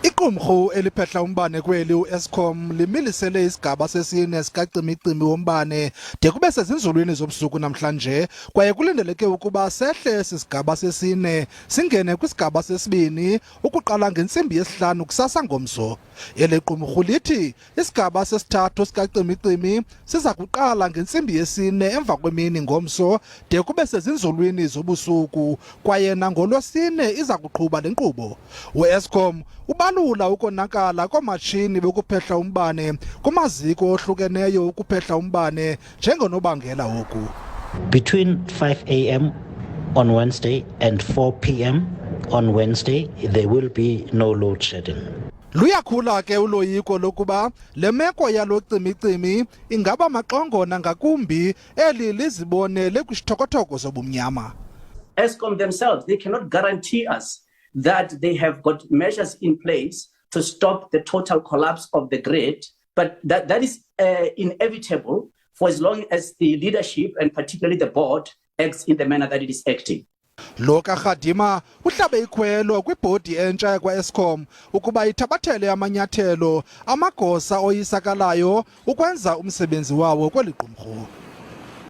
Iqumrhu eliphehla umbane kweli uEskom limilisele isigaba sesine sikacimicimi wombane de kube sezinzulwini zobusuku namhlanje kwaye kulindeleke ukuba sehle esi sigaba sesine singene kwisigaba sesibini ukuqala ngentsimbi yesihlanu kusasa ngomso. Eli qumrhu lithi isigaba sesithathu sikacimicimi siza kuqala ngentsimbi yesine emva kwemini ngomso de kube sezinzulwini zobusuku kwaye nangolwesine iza kuqhuba le nkqubo. uEskom ubalula ukonakala koomatshini bokuphehla umbane kumaziko ohlukeneyo ukuphehla umbane njengonobangela woku. Between 5 a.m. on Wednesday and 4 p.m. on Wednesday, there will be no load shedding. Luyakhula ke uloyiko lokuba le meko yalo cimicimi ingaba maxongona ngakumbi eli lizibone lekwisithoko-thoko sobumnyama. Eskom themselves, they cannot guarantee us that they have got measures in place to stop the total collapse of the grid, but that is inevitable for as long as the leadership and particularly the board acts in the manner that it is acting. Lo kaRhadima uhlabe ikhwelo kwibhodi entsha kwaEskom ukuba ithabathele amanyathelo amagosa oyisakalayo ukwenza umsebenzi wawo kweli qumrhu.